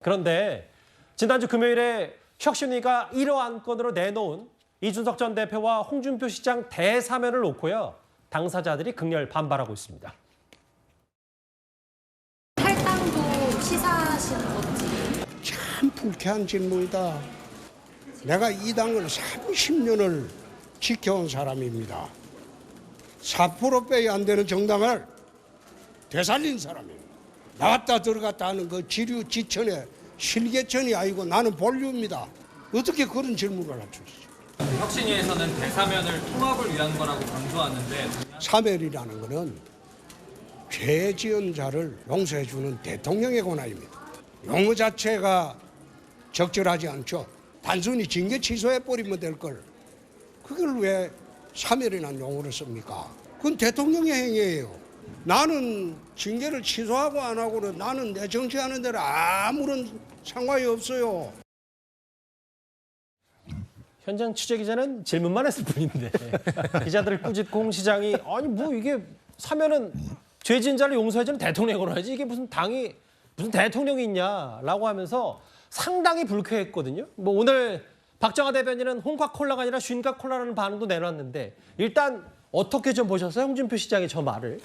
그런데 지난주 금요일에 혁신위가 이러한 건으로 내놓은 이준석 전 대표와 홍준표 시장 대사면을 놓고요. 당사자들이 극렬 반발하고 있습니다. 탈당도 시사하시는 건지. 참 불쾌한 질문이다. 내가 이 당을 30년을 지켜온 사람입니다. 4%빼야 안 되는 정당을 되살린 사람입니다. 나왔다 들어갔다 하는 그 지류지천의 실개천이 아니고 나는 본류입니다. 어떻게 그런 질문을 할 수 있어요? 혁신위에서는 대사면을 통합을 위한 거라고 강조하는데 사면이라는 것은 죄 지은 자를 용서해 주는 대통령의 권한입니다. 용어 자체가 적절하지 않죠. 단순히 징계 취소해 버리면 될 걸. 그걸 왜 사면이라는 용어를 씁니까? 그건 대통령의 행위예요. 나는 징계를 취소하고 안 하고는 나는 내 정치하는 데는 아무런 상관이 없어요. 현장 취재 기자는 질문만 했을 뿐인데 기자들을 꾸짖고 홍 시장이 아니 뭐 이게 사면은 죄 지은 자를 용서해주는 대통령으로 하지 이게 무슨 당이 무슨 대통령이 있냐라고 하면서 상당히 불쾌했거든요. 뭐 오늘 박정하 대변인은 홍카콜라가 아니라 쉰카콜라라는 반응도 내놨는데 일단 어떻게 좀 보셨어요? 홍준표 시장의 저 말을.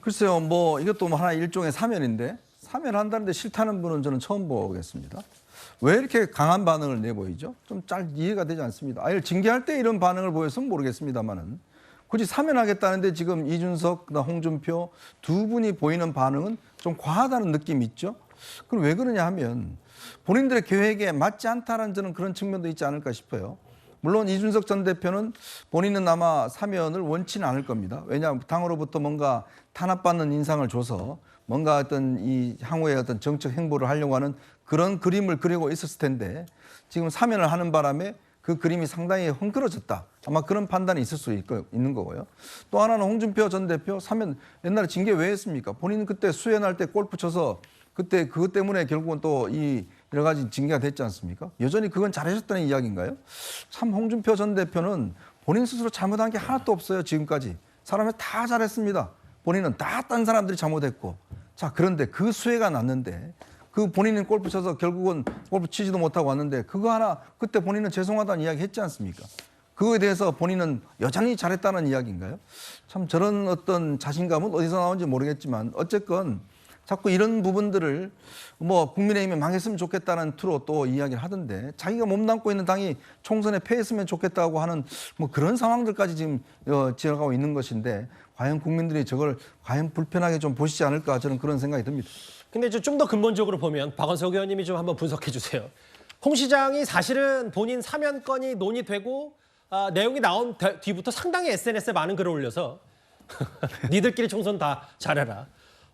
글쎄요, 뭐 이것도 뭐 하나 일종의 사면인데 사면한다는데 싫다는 분은 저는 처음 보겠습니다. 왜 이렇게 강한 반응을 내보이죠? 좀 잘 이해가 되지 않습니다. 아예 징계할 때 이런 반응을 보였으면 모르겠습니다만은 굳이 사면하겠다는데 지금 이준석, 홍준표 두 분이 보이는 반응은 좀 과하다는 느낌이 있죠. 그럼 왜 그러냐 하면 본인들의 계획에 맞지 않다라는 저는 그런 측면도 있지 않을까 싶어요. 물론 이준석 전 대표는 본인은 아마 사면을 원치는 않을 겁니다. 왜냐하면 당으로부터 뭔가 탄압받는 인상을 줘서 뭔가 어떤 이 향후에 어떤 정책 행보를 하려고 하는 그런 그림을 그리고 있었을 텐데 지금 사면을 하는 바람에 그 그림이 상당히 헝클어졌다. 아마 그런 판단이 있을 수 있는 거고요. 또 하나는 홍준표 전 대표 사면 옛날에 징계 왜 했습니까? 본인은 그때 수련할 때 골프 쳐서 그때 그것 때문에 결국은 또 이 여러 가지 징계가 됐지 않습니까? 여전히 그건 잘하셨다는 이야기인가요? 참 홍준표 전 대표는 본인 스스로 잘못한 게 하나도 없어요. 지금까지. 사람이 다 잘했습니다. 본인은 다 딴 사람들이 잘못했고. 자, 그런데 그 수혜가 났는데 그 본인은 골프 쳐서 결국은 골프 치지도 못하고 왔는데 그거 하나 그때 본인은 죄송하다는 이야기 했지 않습니까? 그거에 대해서 본인은 여전히 잘했다는 이야기인가요? 참 저런 어떤 자신감은 어디서 나온지 모르겠지만 어쨌건 자꾸 이런 부분들을 뭐 국민의힘이 망했으면 좋겠다는 투로 또 이야기를 하던데 자기가 몸담고 있는 당이 총선에 패했으면 좋겠다고 하는 뭐 그런 상황들까지 지금 지어가고 있는 것인데 과연 국민들이 저걸 과연 불편하게 좀 보시지 않을까 저는 그런 생각이 듭니다. 근데 좀 더 근본적으로 보면 박원석 의원님이 좀 한번 분석해 주세요. 홍 시장이 사실은 본인 사면건이 논의되고 내용이 나온 뒤부터 상당히 SNS에 많은 글을 올려서 니들끼리 총선 다 잘해라.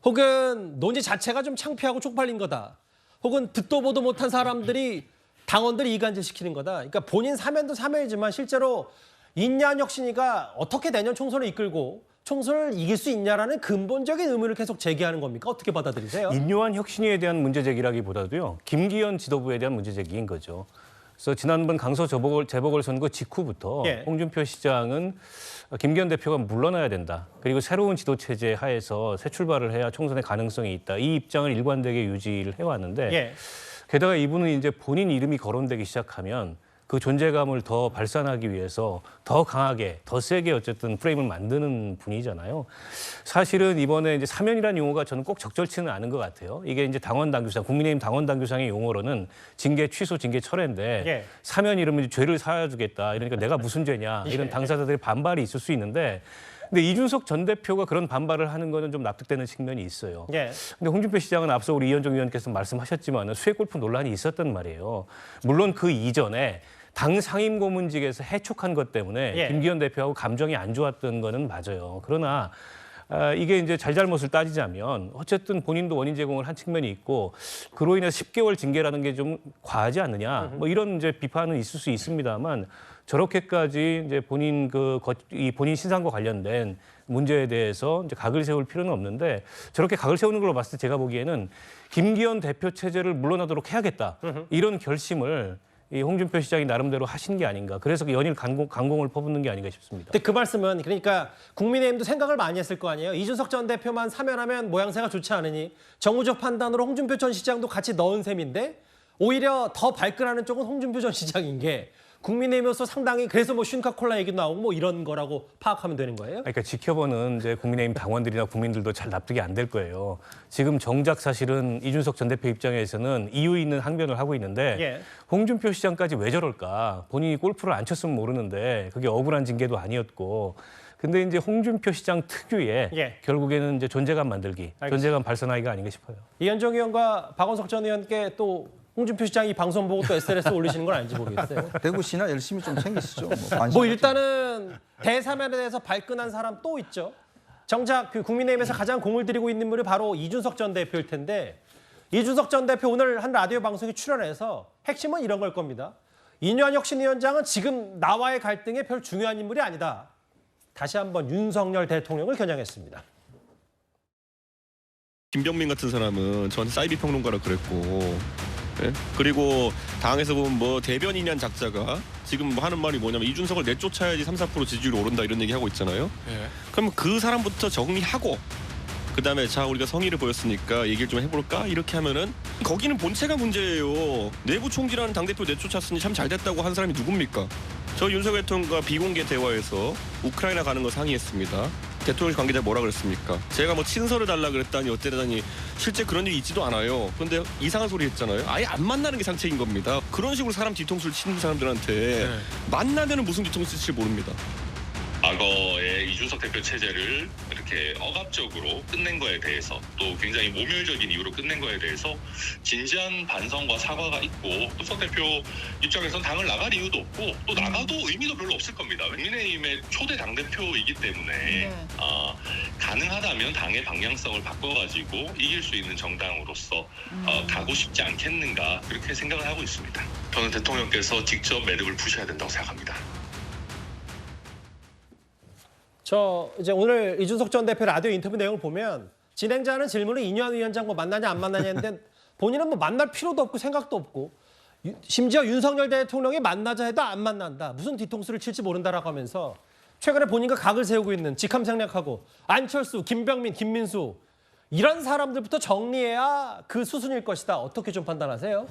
혹은 논의 자체가 좀 창피하고 쪽팔린 거다. 혹은 듣도 보도 못한 사람들이 당원들이 이간질시키는 거다. 그러니까 본인 사면도 사면이지만 실제로 인양 혁신위가 어떻게 내년 총선을 이끌고 총선을 이길 수 있냐라는 근본적인 의문을 계속 제기하는 겁니까? 어떻게 받아들이세요? 인요한 혁신위에 대한 문제 제기라기보다도요. 김기현 지도부에 대한 문제 제기인 거죠. 그래서 지난번 강서 재보궐선거 직후부터 홍준표 시장은 김기현 대표가 물러나야 된다. 그리고 새로운 지도체제 하에서 새 출발을 해야 총선의 가능성이 있다. 이 입장을 일관되게 유지를 해왔는데 게다가 이분은 이제 본인 이름이 거론되기 시작하면 그 존재감을 더 발산하기 위해서 더 강하게, 더 세게 어쨌든 프레임을 만드는 분이잖아요. 사실은 이번에 이제 사면이라는 용어가 저는 꼭 적절치는 않은 것 같아요. 이게 이제 당원당규상, 국민의힘 당원당규상의 용어로는 징계 취소, 징계 철회인데 사면 이러면 죄를 사여주겠다. 이러니까 내가 무슨 죄냐 이런 당사자들의 반발이 있을 수 있는데 근데 이준석 전 대표가 그런 반발을 하는 거는 좀 납득되는 측면이 있어요. 근데 홍준표 시장은 앞서 우리 이현정 위원께서 말씀하셨지만 수해 골프 논란이 있었단 말이에요. 물론 그 이전에 당 상임고문직에서 해촉한 것 때문에 김기현 대표하고 감정이 안 좋았던 거는 맞아요. 그러나 이게 이제 잘잘못을 따지자면 어쨌든 본인도 원인 제공을 한 측면이 있고 그로 인해서 10개월 징계라는 게 좀 과하지 않느냐 뭐 이런 이제 비판은 있을 수 있습니다만 저렇게까지 이제 본인 신상과 관련된 문제에 대해서 이제 각을 세울 필요는 없는데 저렇게 각을 세우는 걸로 봤을 때 제가 보기에는 김기현 대표 체제를 물러나도록 해야겠다 이런 결심을 이 홍준표 시장이 나름대로 하신 게 아닌가. 그래서 그 연일 강공을 퍼붓는 게 아닌가 싶습니다. 근데 그 말씀은 그러니까 국민의힘도 생각을 많이 했을 거 아니에요. 이준석 전 대표만 사면하면 모양새가 좋지 않으니 정무적 판단으로 홍준표 전 시장도 같이 넣은 셈인데 오히려 더 발끈하는 쪽은 홍준표 전 시장인 게 국민의힘으로서 상당히 그래서 뭐 슌카콜라 얘기도 나오고 뭐 이런 거라고 파악하면 되는 거예요? 그러니까 지켜보는 이제 국민의힘 당원들이나 국민들도 잘 납득이 안 될 거예요. 지금 정작 사실은 이준석 전 대표 입장에서는 이유 있는 항변을 하고 있는데 예. 홍준표 시장까지 왜 저럴까? 본인이 골프를 안 쳤으면 모르는데 그게 억울한 징계도 아니었고. 근데 이제 홍준표 시장 특유의 예. 결국에는 이제 존재감 만들기, 존재감 발산하기가 아닌가 싶어요. 이현정 의원과 박원석 전 의원께 또 홍준표 시장이 방송 보고 또 SNS 올리시는 건 아닌지 모르겠어요. 대구시나 열심히 좀 챙기시죠. 관심 뭐 일단은 대사면에 대해서 발끈한 사람 또 있죠. 정작 그 국민의힘에서 가장 공을 들이고 있는 분이 바로 이준석 전 대표일 텐데 이준석 전 대표 오늘 한 라디오 방송에 출연해서 핵심은 이런 걸 겁니다. 이뇨한 혁신위원장은 지금 나와의 갈등에 별 중요한 인물이 아니다. 다시 한번 윤석열 대통령을 겨냥했습니다. 김병민 같은 사람은 저한테 사이비 평론가라 그랬고, 예? 그리고 당에서 보면 뭐 대변인이란 작자가 지금 뭐 하는 말이 뭐냐면 이준석을 내쫓아야지 3-4% 지지율이 오른다 이런 얘기 하고 있잖아요. 그럼 그 사람부터 정리하고 그다음에 자 우리가 성의를 보였으니까 얘기를 좀 해볼까 이렇게 하면은 거기는 본체가 문제예요. 내부 총질하는 당대표 내쫓았으니 참 잘됐다고 한 사람이 누굽니까? 저 윤석열 대통령과 비공개 대화에서 우크라이나 가는 거 상의했습니다. 대통령 관계자 뭐라 그랬습니까? 제가 뭐 친서를 달라 그랬다니 어때라니 실제 그런 일이 있지도 않아요. 그런데 이상한 소리 했잖아요. 아예 안 만나는 게 상책인 겁니다. 그런 식으로 사람 뒤통수를 치는 사람들한테 만나면은 무슨 뒤통수 칠지 모릅니다. 과거에 이준석 대표 체제를 이렇게 억압적으로 끝낸 거에 대해서 또 굉장히 모멸적인 이유로 끝낸 거에 대해서 진지한 반성과 사과가 있고 이준석 대표 입장에서는 당을 나갈 이유도 없고 또 나가도 의미도 별로 없을 겁니다. 국민의힘의 초대 당대표이기 때문에 가능하다면 당의 방향성을 바꿔가지고 이길 수 있는 정당으로서 가고 싶지 않겠는가 그렇게 생각을 하고 있습니다. 저는 대통령께서 직접 매듭을 푸셔야 된다고 생각합니다. 저 이제 오늘 이준석 전 대표 라디오 인터뷰 내용을 보면 진행자는 질문을 이뇨한 위원장 뭐 만나냐 안 만나냐 했는데 본인은 뭐 만날 필요도 없고 생각도 없고 심지어 윤석열 대통령이 만나자 해도 안 만난다. 무슨 뒤통수를 칠지 모른다라고 하면서 최근에 본인과 각을 세우고 있는 직함생략하고 안철수, 김병민, 김민수 이런 사람들부터 정리해야 그 수순일 것이다. 어떻게 좀 판단하세요?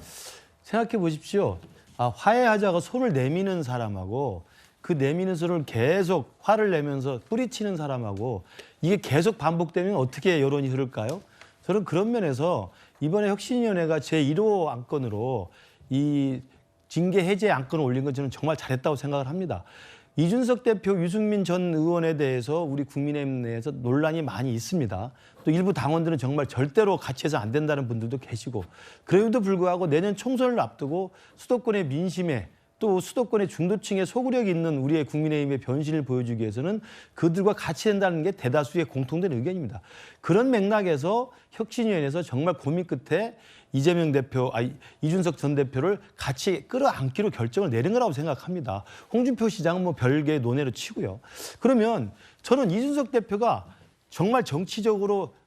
생각해 보십시오. 화해하자고 손을 내미는 사람하고 그 내미는 손을 계속 화를 내면서 뿌리치는 사람하고 이게 계속 반복되면 어떻게 여론이 흐를까요? 저는 그런 면에서 이번에 혁신위원회가 제1호 안건으로 이 징계 해제 안건을 올린 건 저는 정말 잘했다고 생각을 합니다. 이준석 대표, 유승민 전 의원에 대해서 우리 국민의힘 내에서 논란이 많이 있습니다. 또 일부 당원들은 정말 절대로 같이 해서 안 된다는 분들도 계시고 그럼에도 불구하고 내년 총선을 앞두고 수도권의 민심에 또 수도권의 중도층의 소구력이 있는 우리의 국민의힘의 변신을 보여주기 위해서는 그들과 같이 한다는 게 대다수의 공통된 의견입니다. 그런 맥락에서 혁신위원회에서 정말 고민 끝에 이준석 전 대표를 같이 끌어안기로 결정을 내린 거라고 생각합니다. 홍준표 시장은 뭐 별개의 논외로 치고요. 그러면 저는 이준석 대표가 정말 정치적으로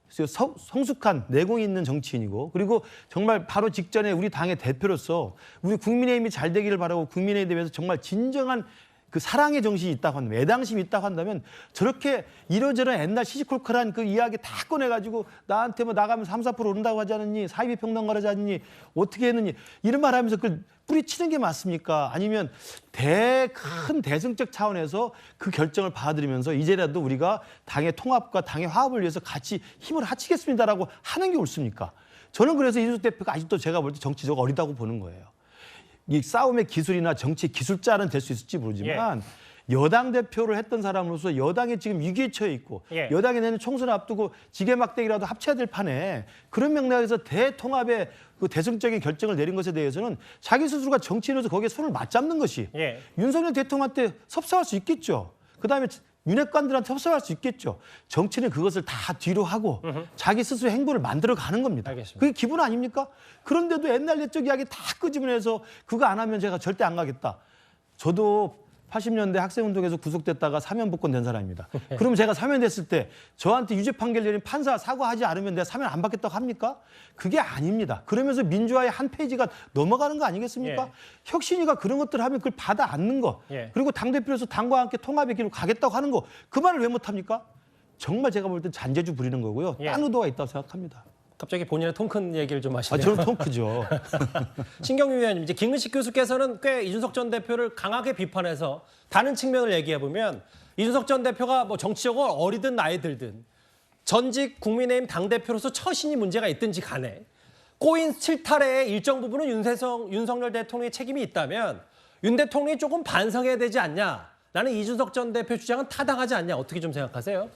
성숙한 내공이 있는 정치인이고 그리고 정말 바로 직전에 우리 당의 대표로서 우리 국민의힘이 잘 되기를 바라고 국민의힘에 대해서 정말 진정한 그 사랑의 정신이 있다고 한다면 애당심이 있다고 한다면 저렇게 이러저러 옛날 시시콜콜한 그 이야기 다 꺼내가지고 나한테 뭐 나가면 3-4% 오른다고 하지 않았니? 사이비 평론가라지 않니? 어떻게 했느니? 이런 말 하면서 그걸 뿌리치는 게 맞습니까? 아니면 큰 대승적 차원에서 그 결정을 받아들이면서 이제라도 우리가 당의 통합과 당의 화합을 위해서 같이 힘을 합치겠습니다라고 하는 게 옳습니까? 저는 그래서 이준석 대표가 아직도 제가 볼 때 정치적으로 어리다고 보는 거예요. 이 싸움의 기술이나 정치 기술자는 될 수 있을지 모르지만 여당 대표를 했던 사람으로서 여당이 지금 위기에 처해 있고 여당이 내년 총선을 앞두고 지게막대기라도 합쳐야 될 판에 그런 맥락에서 대통합의 그 대승적인 결정을 내린 것에 대해서는 자기 스스로가 정치인으로서 거기에 손을 맞잡는 것이 윤석열 대통령한테 섭섭할 수 있겠죠. 그다음에 윤핵관들한테 섭섭할 수 있겠죠. 정치는 그것을 다 뒤로 하고 자기 스스로 행보를 만들어가는 겁니다. 알겠습니다. 그게 기본 아닙니까? 그런데도 옛날 옛적 이야기 다 끄집어내서 그거 안 하면 제가 절대 안 가겠다. 저도 80년대 학생운동에서 구속됐다가 사면 복권된 사람입니다. 그럼 제가 사면됐을 때 저한테 유죄 판결 내린 판사 사과하지 않으면 내가 사면 안 받겠다고 합니까? 그게 아닙니다. 그러면서 민주화의 한 페이지가 넘어가는 거 아니겠습니까? 예. 혁신이가 그런 것들을 하면 그걸 받아 안는 거. 예. 그리고 당대표로서 당과 함께 통합의 길로 가겠다고 하는 거. 그 말을 왜 못합니까? 정말 제가 볼 때 잔재주 부리는 거고요. 예. 딴 의도가 있다고 생각합니다. 갑자기 본인의 통 큰 얘기를 좀 아, 하시네요. 저는 통 크죠. 신경유 위원님, 이제 김근식 교수께서는 꽤 이준석 전 대표를 강하게 비판해서 다른 측면을 얘기해 보면 이준석 전 대표가 뭐 정치적으로 어리든 나이 들든 전직 국민의힘 당 대표로서 처신이 문제가 있든지 간에 꼬인 실타래의 일정 부분은 윤석열 대통령의 책임이 있다면 윤 대통령이 조금 반성해야 되지 않냐? 나는 이준석 전 대표 주장은 타당하지 않냐? 어떻게 좀 생각하세요?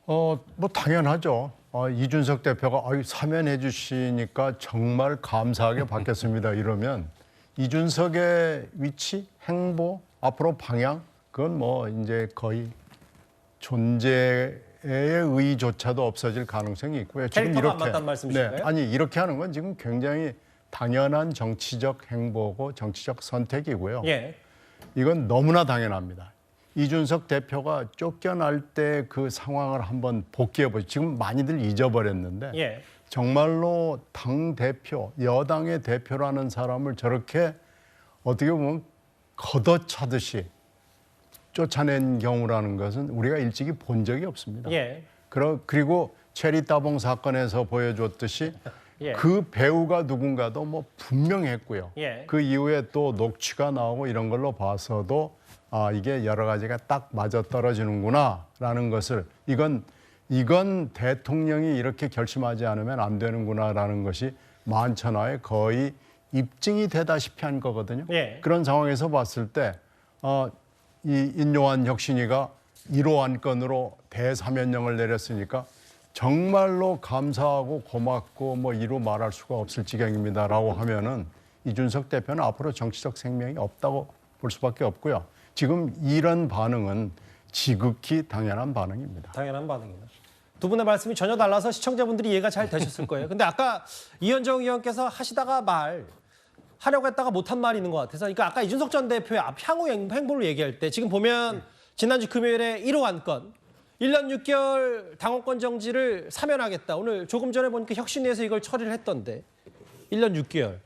뭐 당연하죠. 이준석 대표가 사면해 주시니까 정말 감사하게 받겠습니다. 이러면 이준석의 위치, 행보, 앞으로 방향 그건 뭐 이제 거의 존재의 의의조차도 없어질 가능성이 있고요. 지금 캐릭터가 안 맞다는 말씀이신가요? 네, 아니 이렇게 하는 건 지금 굉장히 당연한 정치적 행보고 정치적 선택이고요. 예. 이건 너무나 당연합니다. 이준석 대표가 쫓겨날 때 그 상황을 한번 복귀해 보죠. 지금 많이들 잊어버렸는데 예. 정말로 당 대표, 여당의 대표라는 사람을 저렇게 어떻게 보면 걷어차듯이 쫓아낸 경우라는 것은 우리가 일찍이 본 적이 없습니다. 예. 그리고 체리 따봉 사건에서 보여줬듯이 예. 그 배우가 누군가도 뭐 분명했고요. 예. 그 이후에 또 녹취가 나오고 이런 걸로 봐서도 이게 여러 가지가 딱 맞아 떨어지는구나라는 것을 이건 대통령이 이렇게 결심하지 않으면 안 되는구나라는 것이 만천하에 거의 입증이 되다시피 한 거거든요. 예. 그런 상황에서 봤을 때 이 인요한 혁신이가 1호 안건으로 대사면령을 내렸으니까 정말로 감사하고 고맙고 뭐 이루 말할 수가 없을 지경입니다라고 하면은 이준석 대표는 앞으로 정치적 생명이 없다고 볼 수밖에 없고요. 지금 이런 반응은 지극히 당연한 반응입니다. 당연한 반응입니다. 두 분의 말씀이 전혀 달라서 시청자분들이 이해가 잘 되셨을 거예요. 근데 아까 이현정 의원께서 하시다가 하려고 했다가 못한 말이 있는 것 같아서 그러니까 아까 이준석 전 대표의 향후 행보를 얘기할 때 지금 보면 지난주 금요일에 1호 안건 1년 6개월 당원권 정지를 사면하겠다. 오늘 조금 전에 보니까 혁신위에서 이걸 처리를 했던데 1년 6개월.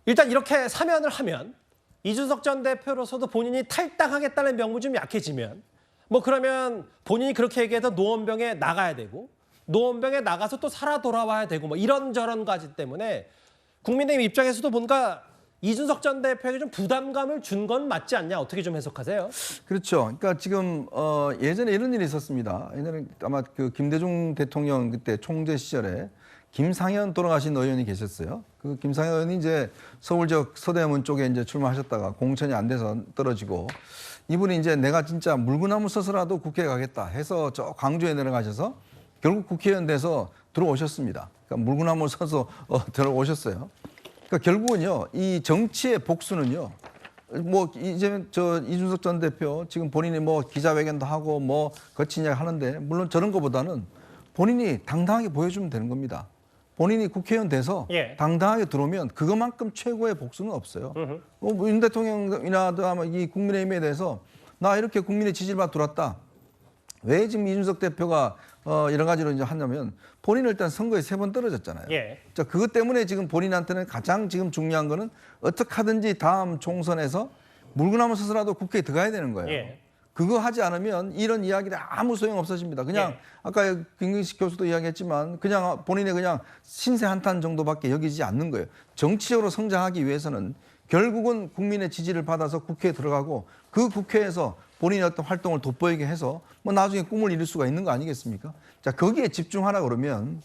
일단 이렇게 사면을 하면 이준석 전 대표로서도 본인이 탈당하겠다는 명분 좀 약해지면 뭐 그러면 본인이 그렇게 얘기해서 노원병에 나가야 되고 노원병에 나가서 또 살아 돌아와야 되고 뭐 이런저런 가지 때문에 국민의힘 입장에서도 뭔가 이준석 전 대표에게 좀 부담감을 준 건 맞지 않냐 어떻게 좀 해석하세요? 그렇죠. 그러니까 지금 예전에 이런 일이 있었습니다. 예전에 아마 그 김대중 대통령 그때 총재 시절에 김상현 돌아가신 의원이 계셨어요. 그 김상현 의원이 이제 서울 지역 서대문 쪽에 이제 출마하셨다가 공천이 안 돼서 떨어지고 이분이 이제 내가 진짜 물구나무 서서라도 국회에 가겠다 해서 저 광주에 내려가셔서 결국 국회의원 돼서 들어오셨습니다. 그러니까 물구나무 서서 들어오셨어요. 그러니까 결국은요, 이 정치의 복수는요, 뭐 이제 이준석 전 대표 지금 본인이 뭐 기자회견도 하고 뭐 거친 이야기 하는데 물론 저런 것보다는 본인이 당당하게 보여주면 되는 겁니다. 본인이 국회의원 돼서 예. 당당하게 들어오면 그것만큼 최고의 복수는 없어요. 윤 대통령이나 아마 이 국민의힘에 대해서 나 이렇게 국민의 지지를 받아 들어왔다. 왜 지금 이준석 대표가 여러 가지로 이제 하냐면 본인은 일단 선거에 3번 떨어졌잖아요. 예. 자, 그것 때문에 지금 본인한테는 가장 지금 중요한 거는 어떻게 하든지 다음 총선에서 물구나무 서서라도 국회에 들어가야 되는 거예요. 예. 그거 하지 않으면 이런 이야기들 아무 소용 없어집니다. 그냥 예. 아까 김근식 교수도 이야기했지만 그냥 본인의 그냥 신세 한탄 정도밖에 여기지 않는 거예요. 정치적으로 성장하기 위해서는 결국은 국민의 지지를 받아서 국회에 들어가고 그 국회에서 본인의 어떤 활동을 돋보이게 해서 뭐 나중에 꿈을 이룰 수가 있는 거 아니겠습니까? 자, 거기에 집중하라 그러면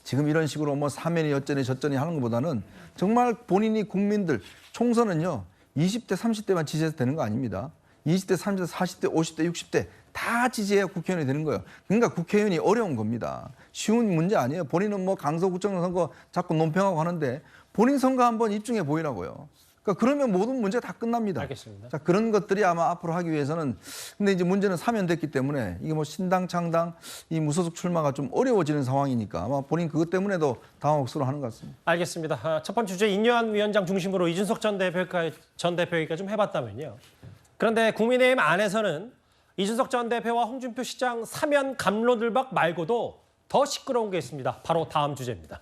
지금 이런 식으로 뭐 사면이 어쩌니 저쩌니 하는 것보다는 정말 본인이 국민들 총선은요 20대 30대만 지지해서 되는 거 아닙니다. 20대 30대 40대 50대 60대 다 지지해야 국회의원이 되는 거예요. 그러니까 국회의원이 어려운 겁니다. 쉬운 문제 아니에요. 본인은 뭐 강서구청 선거 자꾸 논평하고 하는데 본인 선거 한번 입증해 보이라고요. 그러니까 그러면 모든 문제가 다 끝납니다. 알겠습니다. 자, 그런 것들이 아마 앞으로 하기 위해서는 근데 이제 문제는 사면됐기 때문에 이게 뭐 신당 창당 이 무소속 출마가 좀 어려워지는 상황이니까 아마 본인 그것 때문에도 당혹스러워하는 것 같습니다. 알겠습니다. 첫 번째 주제 인요한 위원장 중심으로 이준석 전 대표에게 좀 해봤다면요. 그런데 국민의힘 안에서는 이준석 전 대표와 홍준표 시장 사면 감로들박 말고도 더 시끄러운 게 있습니다. 바로 다음 주제입니다.